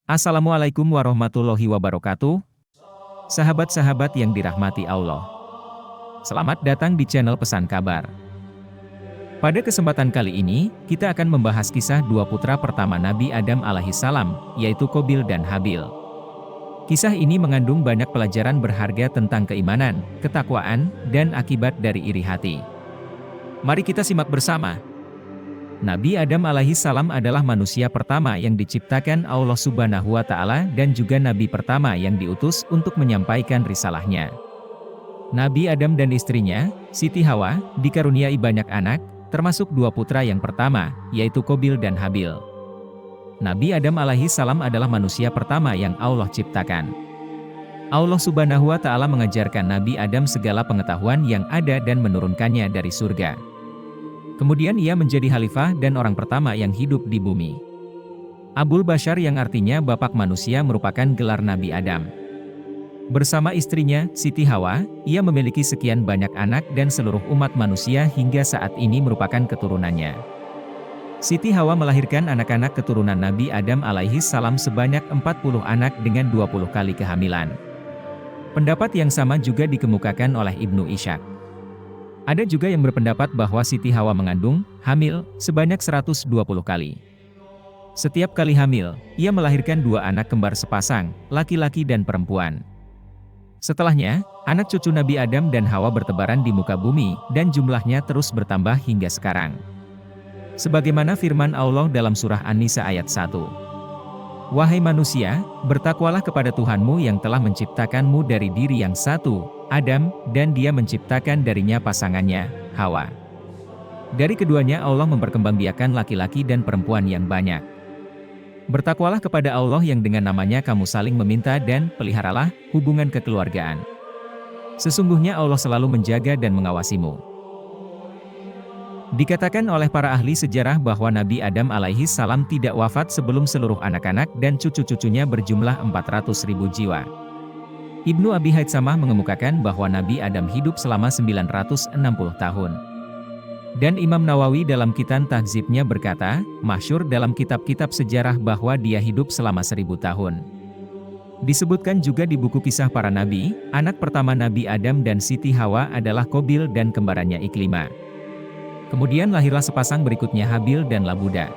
Assalamualaikum warahmatullahi wabarakatuh, sahabat-sahabat yang dirahmati Allah. Selamat datang di channel Pesan Kabar. Pada kesempatan kali ini, kita akan membahas kisah dua putra pertama Nabi Adam alaihissalam, yaitu Qabil dan Habil. Kisah ini mengandung banyak pelajaran berharga tentang keimanan, ketakwaan, dan akibat dari iri hati. Mari kita simak bersama. Nabi Adam alaihissalam adalah manusia pertama yang diciptakan Allah Subhanahu wa Ta'ala dan juga nabi pertama yang diutus untuk menyampaikan risalahnya. Nabi Adam dan istrinya, Siti Hawa, dikaruniai banyak anak, termasuk dua putra yang pertama, yaitu Qabil dan Habil. Nabi Adam alaihissalam adalah manusia pertama yang Allah ciptakan. Allah Subhanahu wa Ta'ala mengajarkan Nabi Adam segala pengetahuan yang ada dan menurunkannya dari surga. Kemudian ia menjadi khalifah dan orang pertama yang hidup di bumi. Abul Bashar yang artinya bapak manusia merupakan gelar Nabi Adam. Bersama istrinya, Siti Hawa, ia memiliki sekian banyak anak dan seluruh umat manusia hingga saat ini merupakan keturunannya. Siti Hawa melahirkan anak-anak keturunan Nabi Adam alaihissalam sebanyak 40 anak dengan 20 kali kehamilan. Pendapat yang sama juga dikemukakan oleh Ibnu Ishaq. Ada juga yang berpendapat bahwa Siti Hawa mengandung, hamil, sebanyak 120 kali. Setiap kali hamil, ia melahirkan dua anak kembar sepasang, laki-laki dan perempuan. Setelahnya, anak cucu Nabi Adam dan Hawa bertebaran di muka bumi, dan jumlahnya terus bertambah hingga sekarang. Sebagaimana firman Allah dalam surah An-Nisa ayat 1. Wahai manusia, bertakwalah kepada Tuhanmu yang telah menciptakanmu dari diri yang satu, Adam, dan dia menciptakan darinya pasangannya, Hawa. Dari keduanya Allah memperkembangbiakan laki-laki dan perempuan yang banyak. Bertakwalah kepada Allah yang dengan namanya kamu saling meminta dan peliharalah hubungan kekeluargaan. Sesungguhnya Allah selalu menjaga dan mengawasimu. Dikatakan oleh para ahli sejarah bahwa Nabi Adam alaihissalam tidak wafat sebelum seluruh anak-anak dan cucu-cucunya berjumlah 400.000 jiwa. Ibnu Abi Haitsamah mengemukakan bahwa Nabi Adam hidup selama 960 tahun. Dan Imam Nawawi dalam kitab Tahdzibnya berkata, masyhur dalam kitab-kitab sejarah bahwa dia hidup selama 1000 tahun. Disebutkan juga di buku kisah para nabi, anak pertama Nabi Adam dan Siti Hawa adalah Qabil dan kembarannya Iklimah. Kemudian lahirlah sepasang berikutnya Habil dan Labuda.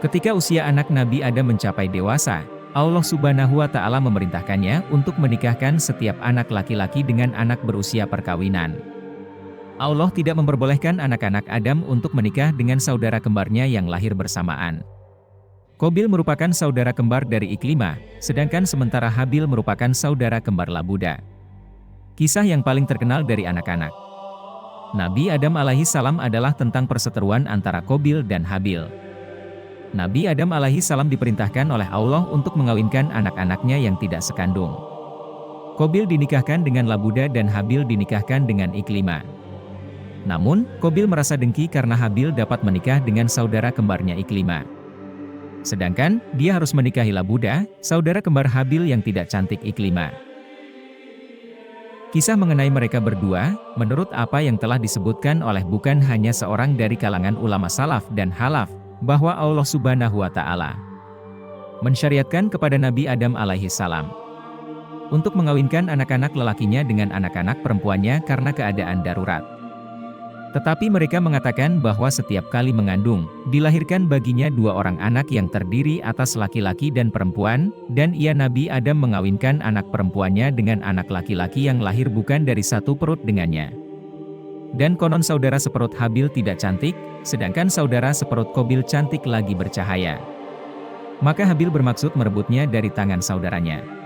Ketika usia anak Nabi Adam mencapai dewasa, Allah Subhanahu wa Ta'ala memerintahkannya untuk menikahkan setiap anak laki-laki dengan anak berusia perkawinan. Allah tidak memperbolehkan anak-anak Adam untuk menikah dengan saudara kembarnya yang lahir bersamaan. Qabil merupakan saudara kembar dari Iklimah, sedangkan sementara Habil merupakan saudara kembar Labuda. Kisah yang paling terkenal dari anak-anak Nabi Adam alaihissalam adalah tentang perseteruan antara Qabil dan Habil. Nabi Adam alaihissalam diperintahkan oleh Allah untuk mengawinkan anak-anaknya yang tidak sekandung. Qabil dinikahkan dengan Labuda dan Habil dinikahkan dengan Iklimah. Namun, Qabil merasa dengki karena Habil dapat menikah dengan saudara kembarnya Iklimah. Sedangkan, dia harus menikahi Labuda, saudara kembar Habil yang tidak cantik Iklimah. Kisah mengenai mereka berdua, menurut apa yang telah disebutkan oleh bukan hanya seorang dari kalangan ulama salaf dan khalaf, bahwa Allah Subhanahu wa Ta'ala mensyariatkan kepada Nabi Adam alaihissalam untuk mengawinkan anak-anak lelakinya dengan anak-anak perempuannya karena keadaan darurat. Tetapi mereka mengatakan bahwa setiap kali mengandung, dilahirkan baginya dua orang anak yang terdiri atas laki-laki dan perempuan, dan ia Nabi Adam mengawinkan anak perempuannya dengan anak laki-laki yang lahir bukan dari satu perut dengannya. Dan konon saudara seperut Habil tidak cantik, sedangkan saudara seperut Qabil cantik lagi bercahaya. Maka Habil bermaksud merebutnya dari tangan saudaranya.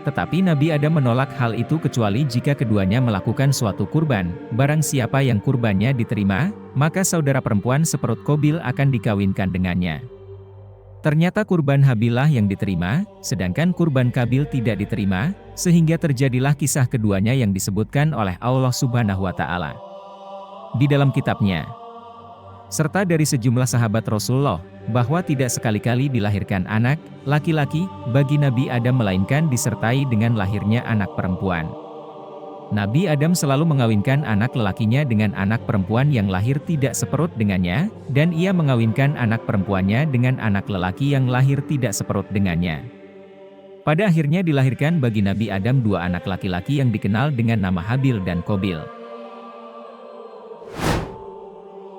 Tetapi Nabi Adam menolak hal itu kecuali jika keduanya melakukan suatu kurban, barang siapa yang kurbannya diterima, maka saudara perempuan seperut Qabil akan dikawinkan dengannya. Ternyata kurban Habilah yang diterima, sedangkan kurban Qabil tidak diterima, sehingga terjadilah kisah keduanya yang disebutkan oleh Allah Subhanahu wa Ta'ala di dalam kitabnya. Serta dari sejumlah sahabat Rasulullah, bahwa tidak sekali-kali dilahirkan anak laki-laki bagi Nabi Adam melainkan disertai dengan lahirnya anak perempuan. Nabi Adam selalu mengawinkan anak lelakinya dengan anak perempuan yang lahir tidak seperut dengannya, dan ia mengawinkan anak perempuannya dengan anak lelaki yang lahir tidak seperut dengannya. Pada akhirnya dilahirkan bagi Nabi Adam dua anak laki-laki yang dikenal dengan nama Habil dan Qabil.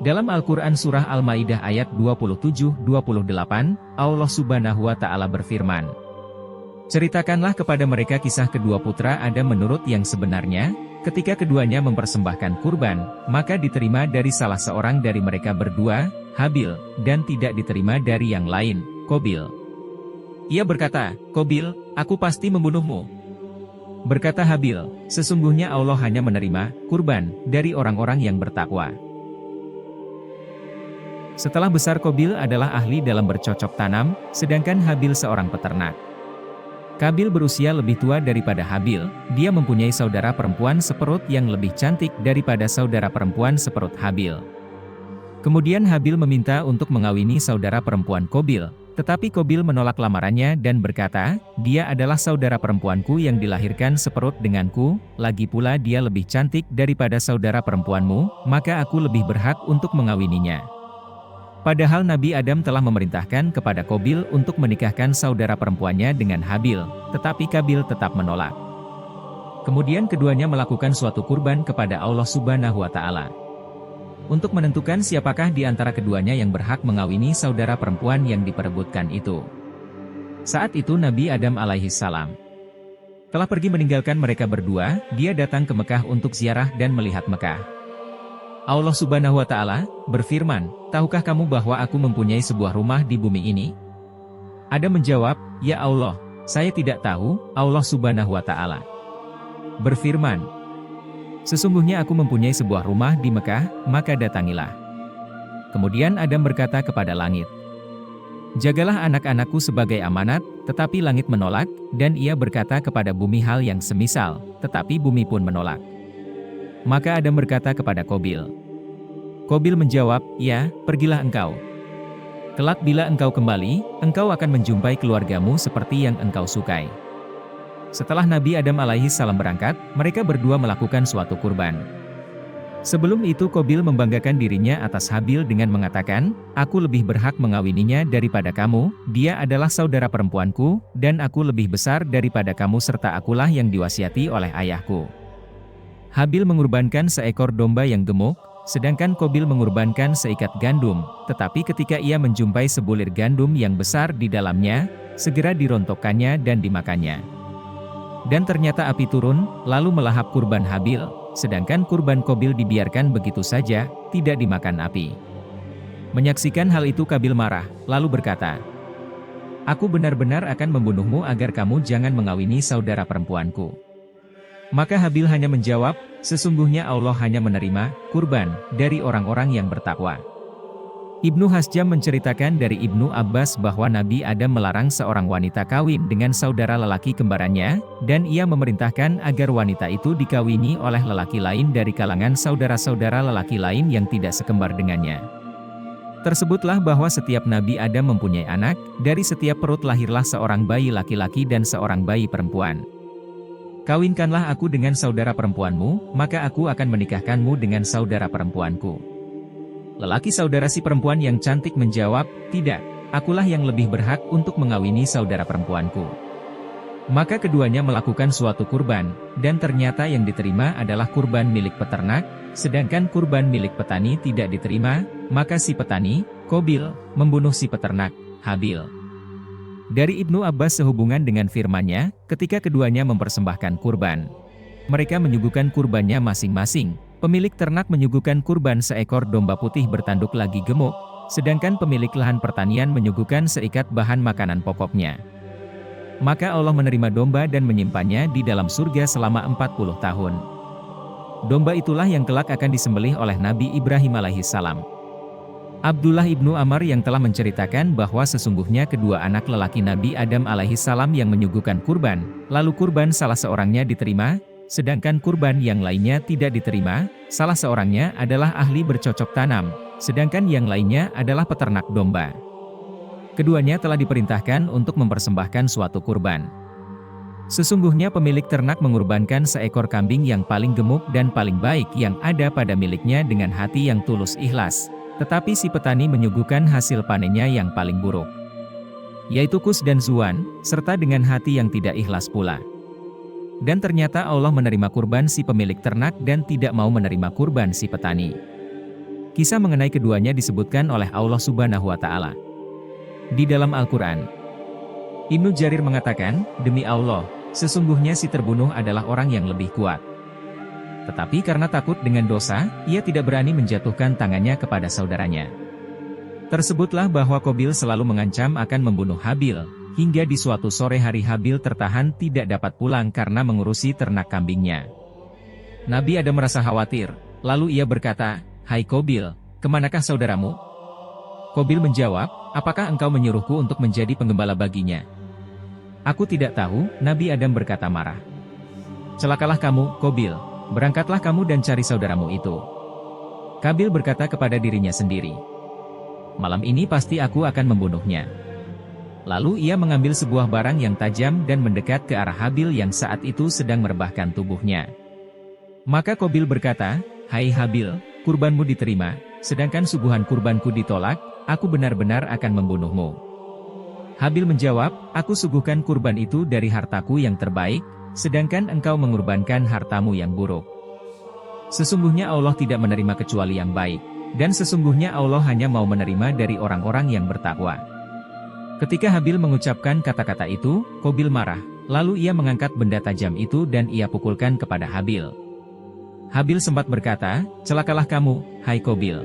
Dalam Al-Quran Surah Al-Ma'idah ayat 27-28, Allah Subhanahu wa Ta'ala berfirman, "Ceritakanlah kepada mereka kisah kedua putra Adam menurut yang sebenarnya, ketika keduanya mempersembahkan kurban, maka diterima dari salah seorang dari mereka berdua, Habil, dan tidak diterima dari yang lain, Qabil. Ia berkata, 'Qabil, aku pasti membunuhmu.' Berkata Habil, 'Sesungguhnya Allah hanya menerima kurban dari orang-orang yang bertakwa.'" Setelah besar, Qabil adalah ahli dalam bercocok tanam, sedangkan Habil seorang peternak. Qabil berusia lebih tua daripada Habil, dia mempunyai saudara perempuan seperut yang lebih cantik daripada saudara perempuan seperut Habil. Kemudian Habil meminta untuk mengawini saudara perempuan Qabil, tetapi Qabil menolak lamarannya dan berkata, "Dia adalah saudara perempuanku yang dilahirkan seperut denganku, lagi pula dia lebih cantik daripada saudara perempuanmu, maka aku lebih berhak untuk mengawininya." Padahal Nabi Adam telah memerintahkan kepada Qabil untuk menikahkan saudara perempuannya dengan Habil, tetapi Qabil tetap menolak. Kemudian keduanya melakukan suatu kurban kepada Allah Subhanahu wa Ta'ala. Untuk menentukan siapakah di antara keduanya yang berhak mengawini saudara perempuan yang diperebutkan itu. Saat itu Nabi Adam alaihissalam telah pergi meninggalkan mereka berdua, dia datang ke Mekah untuk ziarah dan melihat Mekah. Allah Subhanahu wa Ta'ala berfirman, "Tahukah kamu bahwa aku mempunyai sebuah rumah di bumi ini?" Adam menjawab, "Ya Allah, saya tidak tahu." Allah Subhanahu wa Ta'ala berfirman, "Sesungguhnya aku mempunyai sebuah rumah di Mekah, maka datangilah." Kemudian Adam berkata kepada langit, "Jagalah anak-anakku sebagai amanat," tetapi langit menolak, dan ia berkata kepada bumi hal yang semisal, tetapi bumi pun menolak. Maka Adam berkata kepada Qabil. Qabil menjawab, "Ya, pergilah engkau. Kelak bila engkau kembali, engkau akan menjumpai keluargamu seperti yang engkau sukai." Setelah Nabi Adam alaihissalam berangkat, mereka berdua melakukan suatu kurban. Sebelum itu Qabil membanggakan dirinya atas Habil dengan mengatakan, "Aku lebih berhak mengawininya daripada kamu, dia adalah saudara perempuanku, dan aku lebih besar daripada kamu serta akulah yang diwasiati oleh ayahku." Habil mengorbankan seekor domba yang gemuk, sedangkan Qabil mengorbankan seikat gandum, tetapi ketika ia menjumpai sebulir gandum yang besar di dalamnya, segera dirontokkannya dan dimakannya. Dan ternyata api turun, lalu melahap kurban Habil, sedangkan kurban Qabil dibiarkan begitu saja, tidak dimakan api. Menyaksikan hal itu Qabil marah, lalu berkata, "Aku benar-benar akan membunuhmu agar kamu jangan mengawini saudara perempuanku." Maka Habil hanya menjawab, "Sesungguhnya Allah hanya menerima kurban dari orang-orang yang bertakwa." Ibnu Hasjam menceritakan dari Ibnu Abbas bahwa Nabi Adam melarang seorang wanita kawin dengan saudara lelaki kembarannya, dan ia memerintahkan agar wanita itu dikawini oleh lelaki lain dari kalangan saudara-saudara lelaki lain yang tidak sekembar dengannya. Tersebutlah bahwa setiap Nabi Adam mempunyai anak, dari setiap perut lahirlah seorang bayi laki-laki dan seorang bayi perempuan. "Kawinkanlah aku dengan saudara perempuanmu, maka aku akan menikahkanmu dengan saudara perempuanku." Lelaki saudara si perempuan yang cantik menjawab, "Tidak, akulah yang lebih berhak untuk mengawini saudara perempuanku." Maka keduanya melakukan suatu kurban, dan ternyata yang diterima adalah kurban milik peternak, sedangkan kurban milik petani tidak diterima, maka si petani, Qabil, membunuh si peternak, Habil. Dari Ibnu Abbas sehubungan dengan firman-Nya, ketika keduanya mempersembahkan kurban, mereka menyuguhkan kurbannya masing-masing. Pemilik ternak menyuguhkan kurban seekor domba putih bertanduk lagi gemuk, sedangkan pemilik lahan pertanian menyuguhkan seikat bahan makanan pokoknya. Maka Allah menerima domba dan menyimpannya di dalam surga selama 40 tahun. Domba itulah yang kelak akan disembelih oleh Nabi Ibrahim alaihissalam. Abdullah ibnu Amr yang telah menceritakan bahwa sesungguhnya kedua anak lelaki Nabi Adam alaihissalam yang menyuguhkan kurban, lalu kurban salah seorangnya diterima, sedangkan kurban yang lainnya tidak diterima. Salah seorangnya adalah ahli bercocok tanam, sedangkan yang lainnya adalah peternak domba. Keduanya telah diperintahkan untuk mempersembahkan suatu kurban. Sesungguhnya pemilik ternak mengorbankan seekor kambing yang paling gemuk dan paling baik yang ada pada miliknya dengan hati yang tulus ikhlas. Tetapi si petani menyuguhkan hasil panennya yang paling buruk, yaitu Kus dan Zuan, serta dengan hati yang tidak ikhlas pula. Dan ternyata Allah menerima kurban si pemilik ternak dan tidak mau menerima kurban si petani. Kisah mengenai keduanya disebutkan oleh Allah Subhanahu wa Ta'ala di dalam Al-Quran. Ibnu Jarir mengatakan, "Demi Allah, sesungguhnya si terbunuh adalah orang yang lebih kuat. Tetapi karena takut dengan dosa, ia tidak berani menjatuhkan tangannya kepada saudaranya." Tersebutlah bahwa Qabil selalu mengancam akan membunuh Habil, hingga di suatu sore hari Habil tertahan tidak dapat pulang karena mengurusi ternak kambingnya. Nabi Adam merasa khawatir, lalu ia berkata, "Hai Qabil, kemanakah saudaramu?" Qabil menjawab, "Apakah engkau menyuruhku untuk menjadi penggembala baginya?" "Aku tidak tahu," Nabi Adam berkata marah. "Celakalah kamu, Qabil, berangkatlah kamu dan cari saudaramu itu." Qabil berkata kepada dirinya sendiri, "Malam ini pasti aku akan membunuhnya." Lalu ia mengambil sebuah barang yang tajam dan mendekat ke arah Habil yang saat itu sedang merebahkan tubuhnya. Maka Qabil berkata, "Hai Habil, kurbanmu diterima, sedangkan suguhan kurbanku ditolak, aku benar-benar akan membunuhmu." Habil menjawab, "Aku suguhkan kurban itu dari hartaku yang terbaik, sedangkan engkau mengorbankan hartamu yang buruk. Sesungguhnya Allah tidak menerima kecuali yang baik, dan sesungguhnya Allah hanya mau menerima dari orang-orang yang bertakwa." Ketika Habil mengucapkan kata-kata itu, Qabil marah, lalu ia mengangkat benda tajam itu dan ia pukulkan kepada Habil. Habil sempat berkata, "Celakalah kamu, hai Qabil.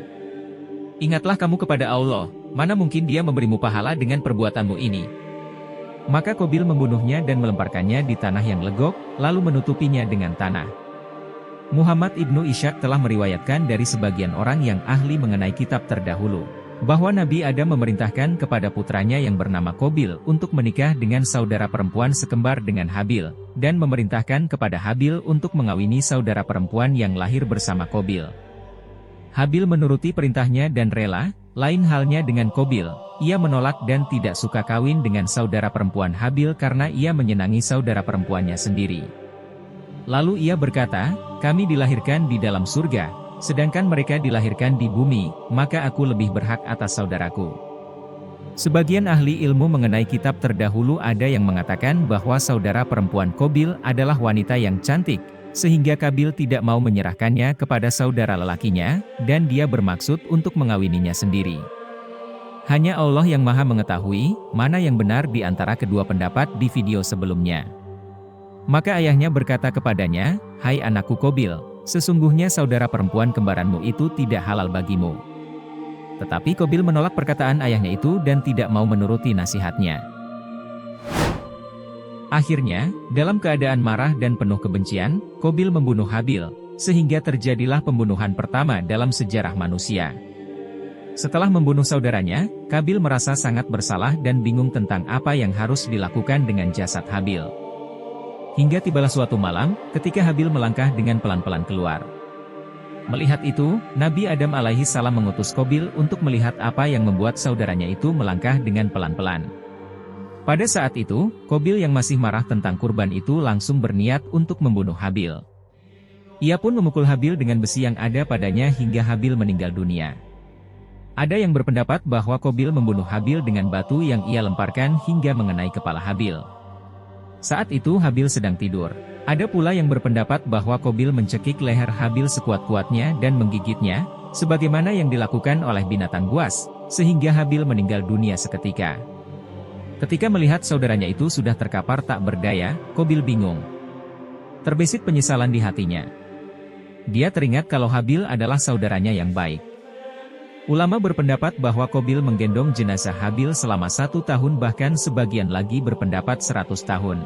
Ingatlah kamu kepada Allah, mana mungkin dia memberimu pahala dengan perbuatanmu ini." Maka Qabil membunuhnya dan melemparkannya di tanah yang legok, lalu menutupinya dengan tanah. Muhammad Ibnu Ishaq telah meriwayatkan dari sebagian orang yang ahli mengenai kitab terdahulu, bahwa Nabi Adam memerintahkan kepada putranya yang bernama Qabil untuk menikah dengan saudara perempuan sekembar dengan Habil, dan memerintahkan kepada Habil untuk mengawini saudara perempuan yang lahir bersama Qabil. Habil menuruti perintahnya dan rela, lain halnya dengan Qabil, ia menolak dan tidak suka kawin dengan saudara perempuan Habil karena ia menyenangi saudara perempuannya sendiri. Lalu ia berkata, "Kami dilahirkan di dalam surga, sedangkan mereka dilahirkan di bumi, maka aku lebih berhak atas saudaraku." Sebagian ahli ilmu mengenai kitab terdahulu ada yang mengatakan bahwa saudara perempuan Qabil adalah wanita yang cantik, sehingga Qabil tidak mau menyerahkannya kepada saudara lelakinya, dan dia bermaksud untuk mengawininya sendiri. Hanya Allah yang Maha mengetahui mana yang benar di antara kedua pendapat di video sebelumnya. Maka ayahnya berkata kepadanya, "Hai anakku Qabil, sesungguhnya saudara perempuan kembaranmu itu tidak halal bagimu." Tetapi Qabil menolak perkataan ayahnya itu dan tidak mau menuruti nasihatnya. Akhirnya, dalam keadaan marah dan penuh kebencian, Qabil membunuh Habil, sehingga terjadilah pembunuhan pertama dalam sejarah manusia. Setelah membunuh saudaranya, Qabil merasa sangat bersalah dan bingung tentang apa yang harus dilakukan dengan jasad Habil. Hingga tibalah suatu malam, ketika Habil melangkah dengan pelan-pelan keluar. Melihat itu, Nabi Adam alaihi salam mengutus Qabil untuk melihat apa yang membuat saudaranya itu melangkah dengan pelan-pelan. Pada saat itu, Qabil yang masih marah tentang kurban itu langsung berniat untuk membunuh Habil. Ia pun memukul Habil dengan besi yang ada padanya hingga Habil meninggal dunia. Ada yang berpendapat bahwa Qabil membunuh Habil dengan batu yang ia lemparkan hingga mengenai kepala Habil. Saat itu Habil sedang tidur. Ada pula yang berpendapat bahwa Qabil mencekik leher Habil sekuat-kuatnya dan menggigitnya, sebagaimana yang dilakukan oleh binatang buas, sehingga Habil meninggal dunia seketika. Ketika melihat saudaranya itu sudah terkapar tak berdaya, Qabil bingung. Terbesit penyesalan di hatinya. Dia teringat kalau Habil adalah saudaranya yang baik. Ulama berpendapat bahwa Qabil menggendong jenazah Habil selama 1 tahun, bahkan sebagian lagi berpendapat 100 tahun.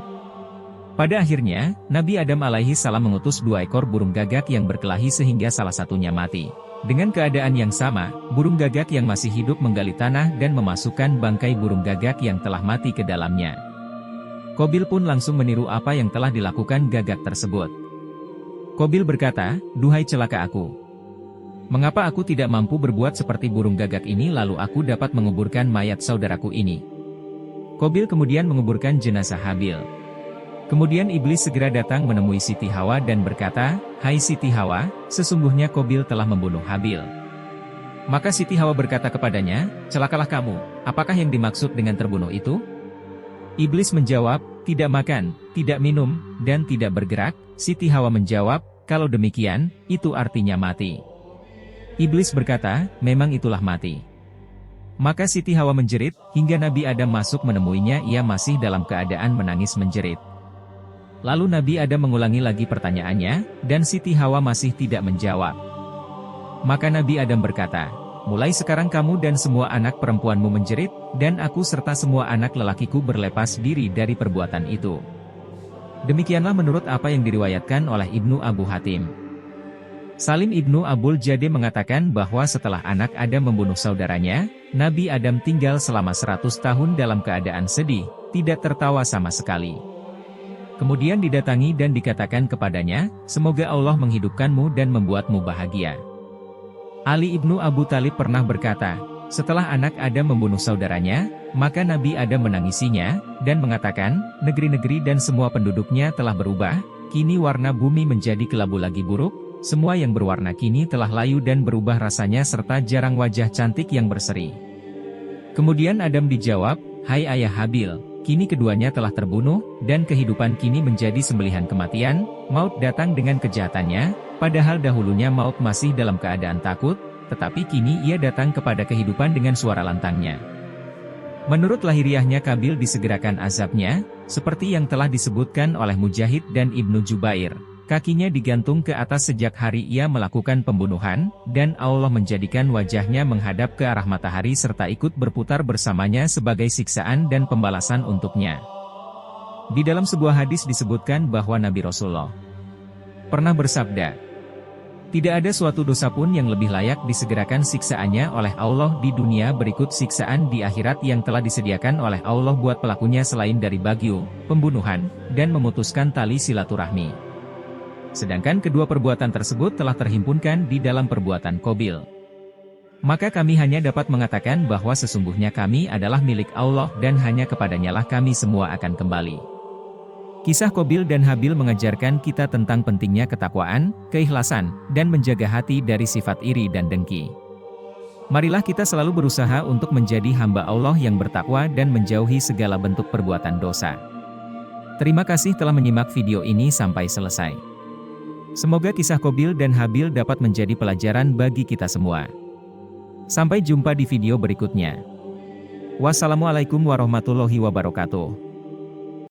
Pada akhirnya, Nabi Adam alaihi salam mengutus 2 ekor burung gagak yang berkelahi sehingga salah satunya mati. Dengan keadaan yang sama, burung gagak yang masih hidup menggali tanah dan memasukkan bangkai burung gagak yang telah mati ke dalamnya. Qabil pun langsung meniru apa yang telah dilakukan gagak tersebut. Qabil berkata, "Duhai celaka aku. Mengapa aku tidak mampu berbuat seperti burung gagak ini lalu aku dapat menguburkan mayat saudaraku ini?" Qabil kemudian menguburkan jenazah Habil. Kemudian iblis segera datang menemui Siti Hawa dan berkata, "Hai Siti Hawa, sesungguhnya Qabil telah membunuh Habil." Maka Siti Hawa berkata kepadanya, "Celakalah kamu, apakah yang dimaksud dengan terbunuh itu?" Iblis menjawab, "Tidak makan, tidak minum, dan tidak bergerak." Siti Hawa menjawab, "Kalau demikian, itu artinya mati." Iblis berkata, "Memang itulah mati." Maka Siti Hawa menjerit, hingga Nabi Adam masuk menemuinya, ia masih dalam keadaan menangis menjerit. Lalu Nabi Adam mengulangi lagi pertanyaannya, dan Siti Hawa masih tidak menjawab. Maka Nabi Adam berkata, "Mulai sekarang kamu dan semua anak perempuanmu menjerit, dan aku serta semua anak lelakiku berlepas diri dari perbuatan itu." Demikianlah menurut apa yang diriwayatkan oleh Ibnu Abu Hatim. Salim Ibnu Abul Jade mengatakan bahwa setelah anak Adam membunuh saudaranya, Nabi Adam tinggal selama 100 tahun dalam keadaan sedih, tidak tertawa sama sekali. Kemudian didatangi dan dikatakan kepadanya, "Semoga Allah menghidupkanmu dan membuatmu bahagia." Ali ibnu Abu Talib pernah berkata, setelah anak Adam membunuh saudaranya, maka Nabi Adam menangisinya, dan mengatakan, "Negeri-negeri dan semua penduduknya telah berubah, kini warna bumi menjadi kelabu lagi buruk, semua yang berwarna kini telah layu dan berubah rasanya serta jarang wajah cantik yang berseri." Kemudian Adam dijawab, "Hai ayah Habil, kini keduanya telah terbunuh, dan kehidupan kini menjadi sembelihan kematian, maut datang dengan kejahatannya, padahal dahulunya maut masih dalam keadaan takut, tetapi kini ia datang kepada kehidupan dengan suara lantangnya." Menurut lahiriahnya Qabil disegerakan azabnya, seperti yang telah disebutkan oleh Mujahid dan Ibnu Jubair. Kakinya digantung ke atas sejak hari ia melakukan pembunuhan, dan Allah menjadikan wajahnya menghadap ke arah matahari serta ikut berputar bersamanya sebagai siksaan dan pembalasan untuknya. Di dalam sebuah hadis disebutkan bahwa Nabi Rasulullah pernah bersabda, "Tidak ada suatu dosa pun yang lebih layak disegerakan siksaannya oleh Allah di dunia berikut siksaan di akhirat yang telah disediakan oleh Allah buat pelakunya selain dari bagyu, pembunuhan, dan memutuskan tali silaturahmi." Sedangkan kedua perbuatan tersebut telah terhimpunkan di dalam perbuatan Qabil. Maka kami hanya dapat mengatakan bahwa sesungguhnya kami adalah milik Allah dan hanya kepadanyalah kami semua akan kembali. Kisah Qabil dan Habil mengajarkan kita tentang pentingnya ketakwaan, keikhlasan, dan menjaga hati dari sifat iri dan dengki. Marilah kita selalu berusaha untuk menjadi hamba Allah yang bertakwa dan menjauhi segala bentuk perbuatan dosa. Terima kasih telah menyimak video ini sampai selesai. Semoga kisah Qabil dan Habil dapat menjadi pelajaran bagi kita semua. Sampai jumpa di video berikutnya. Wassalamualaikum warahmatullahi wabarakatuh.